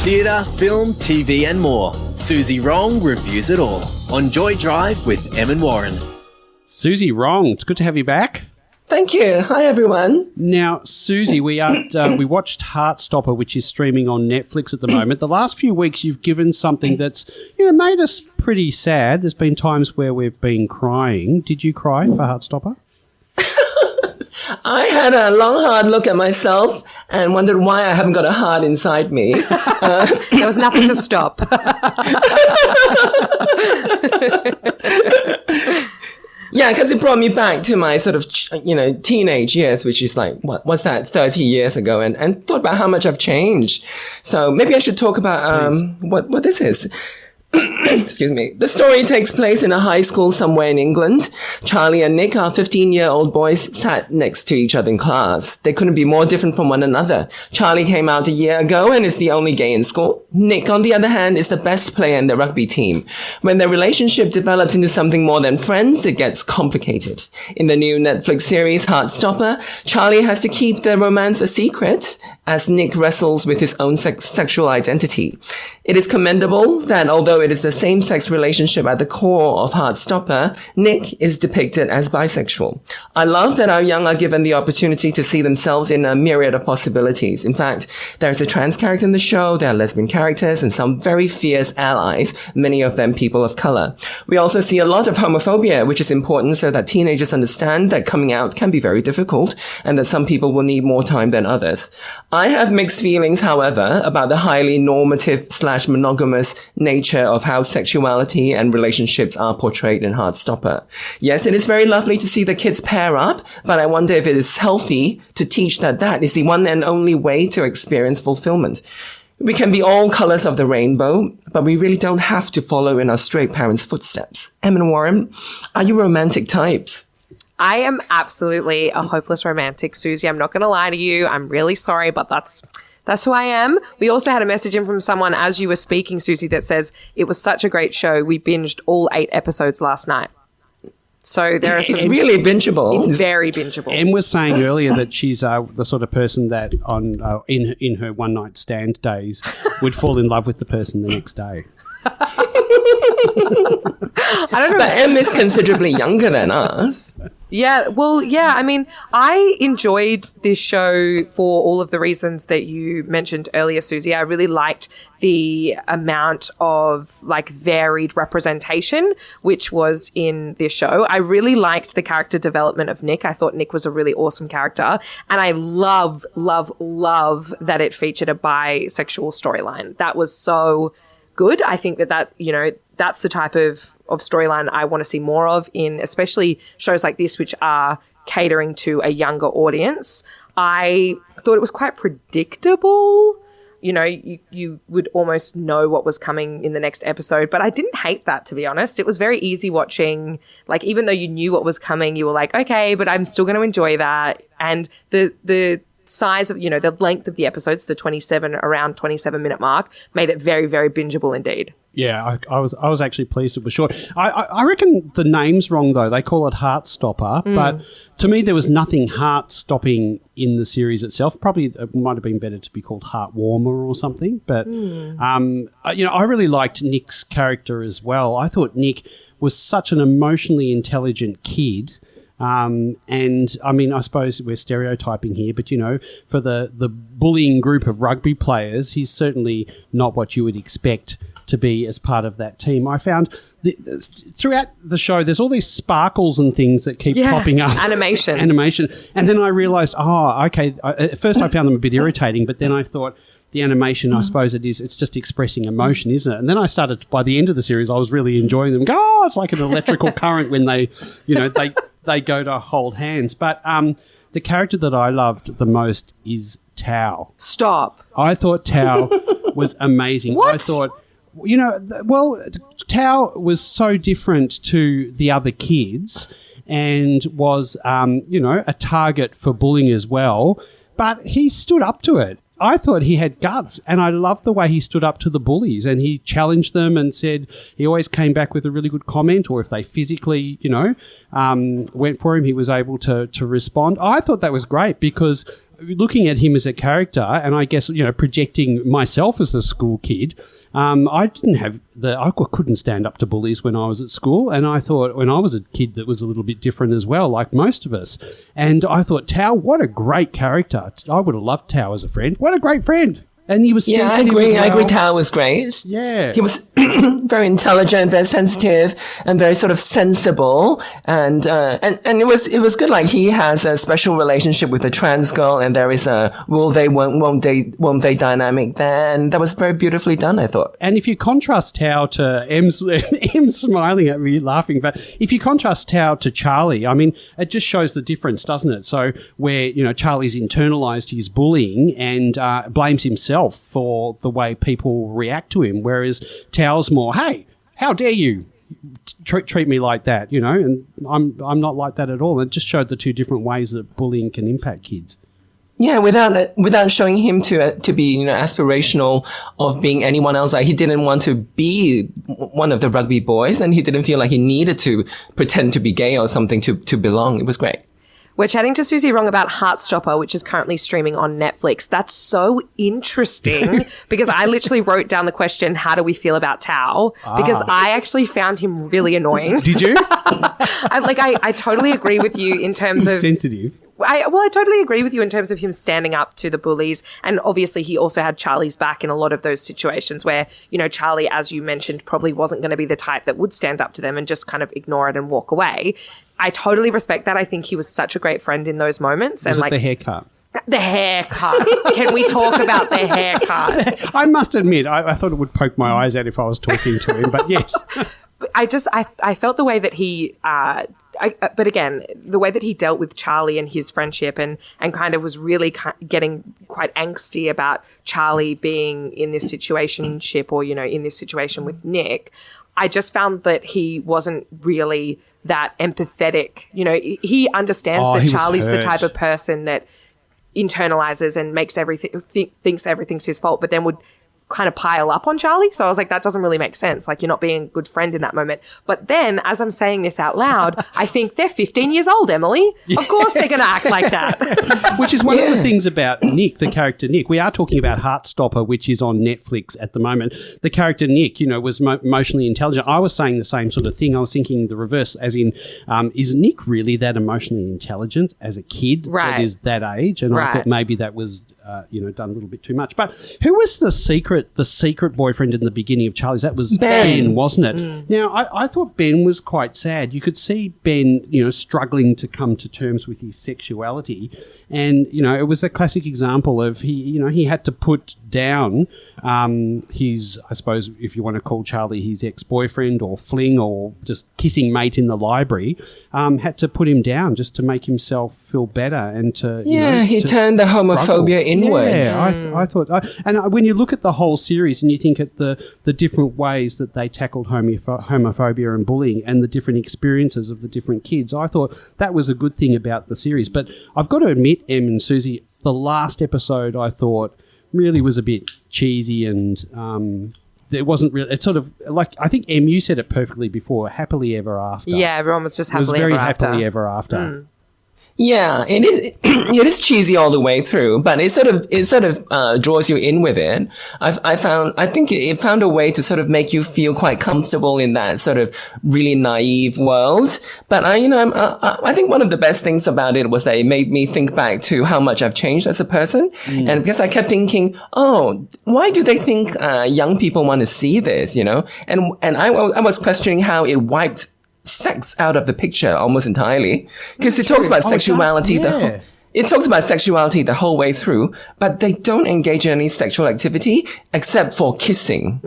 Theatre, film, TV and more. Suzy Wrong reviews it all on Joy Drive with Em and Warren. Suzy Wrong, it's good to have you back. Thank you. Hi, everyone. Now, Suzy, we watched Heartstopper, which is streaming on Netflix at the moment. The last few weeks, you've given something that's made us pretty sad. There's been times where we've been crying. Did you cry for Heartstopper? I had a long, hard look at myself and wondered why I haven't got a heart inside me. There was nothing to stop. Yeah, because it brought me back to my sort of, teenage years, which is like, what's that, 30 years ago, and thought about how much I've changed. So maybe I should talk about what this is. Excuse me. The story takes place in a high school somewhere in England. Charlie and Nick, our 15-year-old boys, sat next to each other in class. They couldn't be more different from one another. Charlie came out a year ago and is the only gay in school. Nick, on the other hand, is the best player in the rugby team. When their relationship develops into something more than friends, it gets complicated. In the new Netflix series Heartstopper, Charlie has to keep their romance a secret as Nick wrestles with his own sexual identity. It is commendable that although it is the same-sex relationship at the core of Heartstopper, Nick is depicted as bisexual. I love that our young are given the opportunity to see themselves in a myriad of possibilities. In fact, there is a trans character in the show, there are lesbian characters, and some very fierce allies, many of them people of color. We also see a lot of homophobia, which is important so that teenagers understand that coming out can be very difficult and that some people will need more time than others. I have mixed feelings, however, about the highly normative/monogamous nature of how sexuality and relationships are portrayed in Heartstopper. Yes, it is very lovely to see the kids pair up, but I wonder if it is healthy to teach that is the one and only way to experience fulfillment. We can be all colors of the rainbow, but we really don't have to follow in our straight parents' footsteps. Em and Warren, are you romantic types? I am absolutely a hopeless romantic, Suzy. I'm not going to lie to you. I'm really sorry, but that's who I am. We also had a message in from someone as you were speaking, Suzy, that says, it was such a great show. We binged all 8 episodes last night. So there are some... It's really bingeable. It's very bingeable. Em was saying earlier that she's the sort of person that in her one-night stand days would fall in love with the person the next day. I don't know. But Em is considerably younger than us. Yeah, well, yeah, I mean, I enjoyed this show for all of the reasons that you mentioned earlier, Suzy. I really liked the amount of, varied representation which was in this show. I really liked the character development of Nick. I thought Nick was a really awesome character. And I love, love, love that it featured a bisexual storyline. That was so good. I think that that's the type of storyline I want to see more of in especially shows like this, which are catering to a younger audience. I thought it was quite predictable. You would almost know what was coming in the next episode, but I didn't hate that, to be honest. It was very easy watching. Even though you knew what was coming, you were like, okay, but I'm still going to enjoy that. And the size of, the length of the episodes, around 27-minute mark, made it very, very bingeable indeed. Yeah, I was actually pleased it was short. I reckon the name's wrong, though. They call it Heartstopper, but to me there was nothing heart-stopping in the series itself. Probably it might have been better to be called Heartwarmer or something. But, I really liked Nick's character as well. I thought Nick was such an emotionally intelligent kid. And I mean, I suppose we're stereotyping here, but, for the bullying group of rugby players, he's certainly not what you would expect to be as part of that team. I found throughout the show, there's all these sparkles and things that keep popping up. Animation. And then I realised, okay. At first I found them a bit irritating, but then I thought the animation, I suppose it's just expressing emotion, isn't it? And then I started, by the end of the series, I was really enjoying them. It's like an electrical current when they go to hold hands. But the character that I loved the most is Tao. Stop. I thought Tao was amazing. What? I thought, Tao was so different to the other kids and was, a target for bullying as well. But he stood up to it. I thought he had guts, and I loved the way he stood up to the bullies and he challenged them and said he always came back with a really good comment, or if they physically, went for him, he was able to respond. I thought that was great because looking at him as a character, and I guess, projecting myself as a school kid, I couldn't stand up to bullies when I was at school, and I thought when I was a kid that was a little bit different as well, like most of us. And I thought, Tao, what a great character. I would have loved Tao as a friend. What a great friend. And he was sensitive. I agree. As well. I agree. Tao was great. Yeah. He was very intelligent, very sensitive, and very sort of sensible. And it was good. Like, he has a special relationship with a trans girl, and there is a won't they dynamic there. And that was very beautifully done, I thought. And if you contrast Tao to Em's smiling at me, laughing, but if you contrast Tao to Charlie, I mean, it just shows the difference, doesn't it? So where, Charlie's internalized his bullying and blames himself for the way people react to him, whereas Tao's more, hey, how dare you treat me like that, and I'm not like that at all. It just showed the two different ways that bullying can impact kids. Yeah, without showing him to be, aspirational of being anyone else. Like, he didn't want to be one of the rugby boys, and he didn't feel like he needed to pretend to be gay or something to belong. It was great. We're chatting to Suzy Wrong about Heartstopper, which is currently streaming on Netflix. That's so interesting because I literally wrote down the question, how do we feel about Tao? Because I actually found him really annoying. Did you? I totally agree with you in terms of... sensitive. I totally agree with you in terms of him standing up to the bullies. And obviously he also had Charlie's back in a lot of those situations where, Charlie, as you mentioned, probably wasn't going to be the type that would stand up to them and just kind of ignore it and walk away. I totally respect that. I think he was such a great friend in those moments. Was it the haircut? The haircut. Can we talk about the haircut? I must admit, I thought it would poke my eyes out if I was talking to him, but yes. I felt the way that he... but again, the way that he dealt with Charlie and his friendship and kind of was really getting quite angsty about Charlie being in this situationship or, in this situation with Nick, I just found that he wasn't really that empathetic. He understands that Charlie's the type of person that internalizes and makes thinks everything's his fault, but then would kind of pile up on Charlie. So I was like, that doesn't really make sense. Like, you're not being a good friend in that moment. But then, as I'm saying this out loud, I think they're 15 years old, Emily. Yeah. Of course they're going to act like that. Which is one of the things about Nick, the character Nick. We are talking about Heartstopper, which is on Netflix at the moment. The character Nick, was emotionally intelligent. I was saying the same sort of thing. I was thinking the reverse, as in, is Nick really that emotionally intelligent as a kid that is that age? And I thought maybe that was... done a little bit too much. But who was the secret boyfriend in the beginning of Charlie's? That was Ben, wasn't it? Mm. Now, I thought Ben was quite sad. You could see Ben, struggling to come to terms with his sexuality. And, it was a classic example of he had to put down his, I suppose, if you want to call Charlie his ex-boyfriend or fling or just kissing mate in the library, had to put him down just to make himself feel better and to, he turned the homophobia inwards. Yeah, I thought, and when you look at the whole series and you think at the different ways that they tackled homophobia and bullying and the different experiences of the different kids, I thought that was a good thing about the series. But I've got to admit, Em and Suzy, the last episode I thought really was a bit cheesy and it wasn't really, it's sort of like, I think, Em, you said it perfectly before, happily ever after. Yeah, everyone was just happily ever after. It was after. very happily ever after. Mm. Yeah, it is. It is cheesy all the way through, but it sort of draws you in with it. I think it found a way to sort of make you feel quite comfortable in that sort of really naive world. But I think one of the best things about it was that it made me think back to how much I've changed as a person, and because I kept thinking, oh, why do they think young people want to see this? And I was questioning how it wiped sex out of the picture almost entirely, because it talks about sexuality. It talks about sexuality the whole way through, but they don't engage in any sexual activity except for kissing,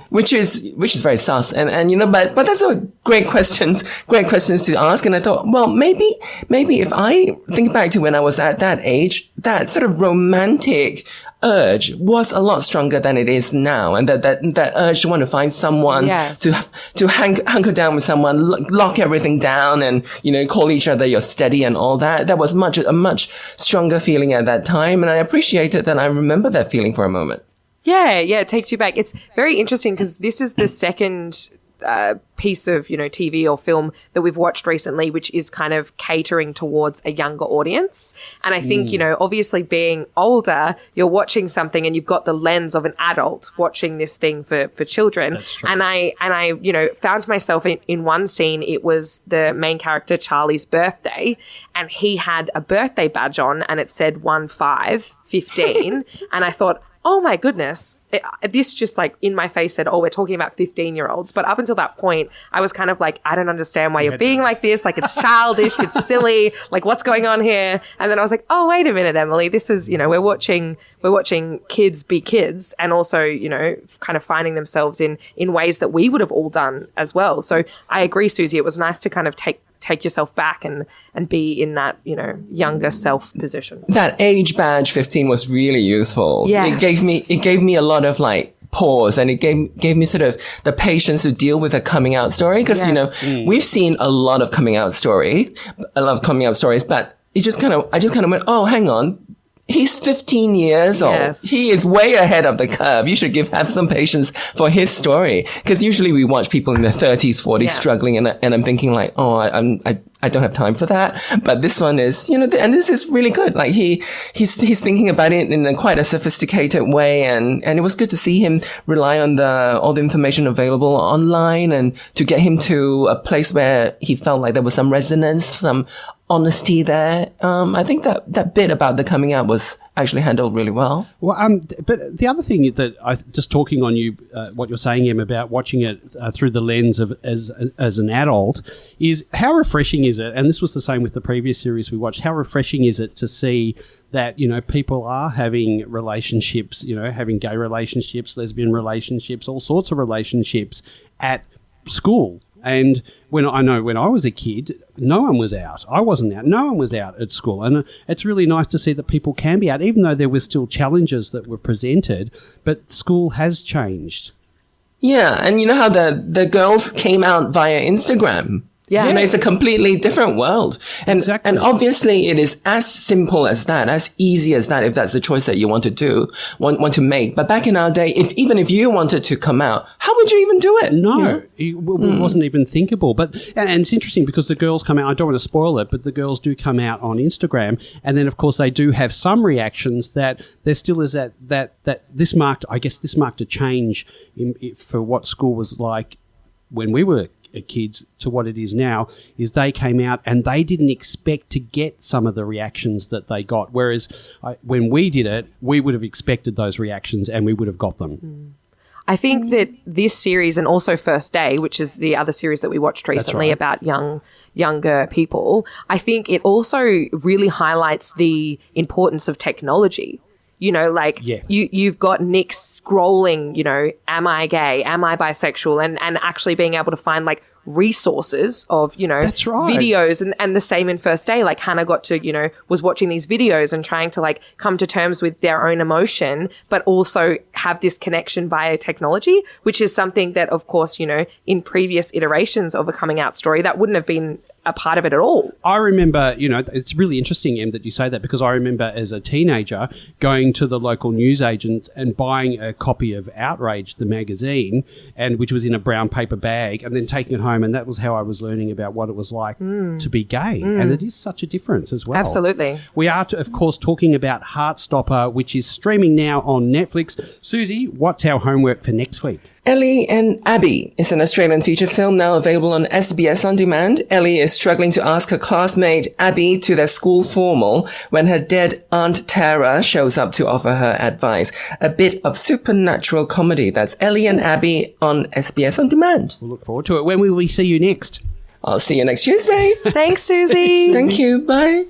which is very sus. But that's a great questions to ask. And I thought, well, maybe if I think back to when I was at that age, that sort of romantic urge was a lot stronger than it is now, and that urge to want to find someone to hunker down with someone, lock everything down, and call each other your steady and all that. That was a much stronger feeling at that time, and I appreciated that. I remember that feeling for a moment. Yeah, it takes you back. It's very interesting because this is the second piece of, TV or film that we've watched recently, which is kind of catering towards a younger audience. And I think, obviously being older, you're watching something and you've got the lens of an adult watching this thing for children. That's true. And I found myself in one scene, it was the main character, Charlie's birthday, and he had a birthday badge on and it said 1/5/15. And I thought, oh my goodness, this just like in my face said, oh, we're talking about 15-year-olds. But up until that point, I was kind of like, I don't understand why you're being like this. Like, it's childish. It's silly. Like, what's going on here? And then I was like, oh, wait a minute, Emily. This is, we're watching kids be kids and also, kind of finding themselves in ways that we would have all done as well. So I agree, Suzy. It was nice to kind of take yourself back and be in that, younger self position. That age badge 15 was really useful. Yes. It gave me a lot of like pause, and it gave me sort of the patience to deal with a coming out story. Cause, we've seen a lot of coming out stories, but I just kind of went, oh, hang on. He's 15 years old. Yes. He is way ahead of the curve. You should have some patience for his story. Because usually we watch people in their 30s, 40s struggling, and I'm thinking like, oh, I don't have time for that. But this one is, and this is really good. Like he's thinking about it in quite a sophisticated way, and it was good to see him rely on all the information available online, and to get him to a place where he felt like there was some resonance, some honesty there. I think that bit about the coming out was actually handled really well. Well, but the other thing that just talking on what you're saying, Em, about watching it through the lens of as an adult, is how refreshing is it? And this was the same with the previous series we watched. How refreshing is it to see that people are having relationships, having gay relationships, lesbian relationships, all sorts of relationships at school. And when I was a kid, no one was out. I wasn't out. No one was out at school. And it's really nice to see that people can be out, even though there were still challenges that were presented. But school has changed. Yeah. And you know how the girls came out via Instagram? Yeah. It's a completely different world. And, Exactly. and obviously it is as simple as that, as easy as that, if that's the choice that you want to do, want to make. But back in our day, even if you wanted to come out, how would you even do it? No, it wasn't even thinkable. But and it's interesting because the girls come out. I don't want to spoil it, but the girls do come out on Instagram, and then of course they do have some reactions that there still is that this marked a change for what school was like when we were kids to what it is now. Is they came out and they didn't expect to get some of the reactions that they got, whereas when we did it, we would have expected those reactions and we would have got them. I think that this series, and also First Day, which is the other series that we watched recently about younger people, I think it also really highlights the importance of technology. You've got Nick scrolling, am I gay? Am I bisexual? And actually being able to find like resources of, That's right. videos, and the same in First Day. Like Hannah got to, was watching these videos and trying to like come to terms with their own emotion, but also have this connection via technology, which is something that, of course, in previous iterations of a coming out story, that wouldn't have been a part of it at all. I remember, it's really interesting, Em, that you say that, because I remember as a teenager going to the local newsagent and buying a copy of Outrage, the magazine, and which was in a brown paper bag, and then taking it home, and that was how I was learning about what it was like to be gay. And it is such a difference as well. Absolutely. We are, of course, talking about Heartstopper, which is streaming now on Netflix. Suzy, what's our homework for next week? Ellie and Abby is an Australian feature film now available on SBS On Demand. Ellie is struggling to ask her classmate Abby to their school formal when her dead Aunt Tara shows up to offer her advice. A bit of supernatural comedy. That's Ellie and Abby on SBS On Demand. We'll look forward to it. When will we see you next? I'll see you next Tuesday. Thanks, Suzy. Thank you. Bye.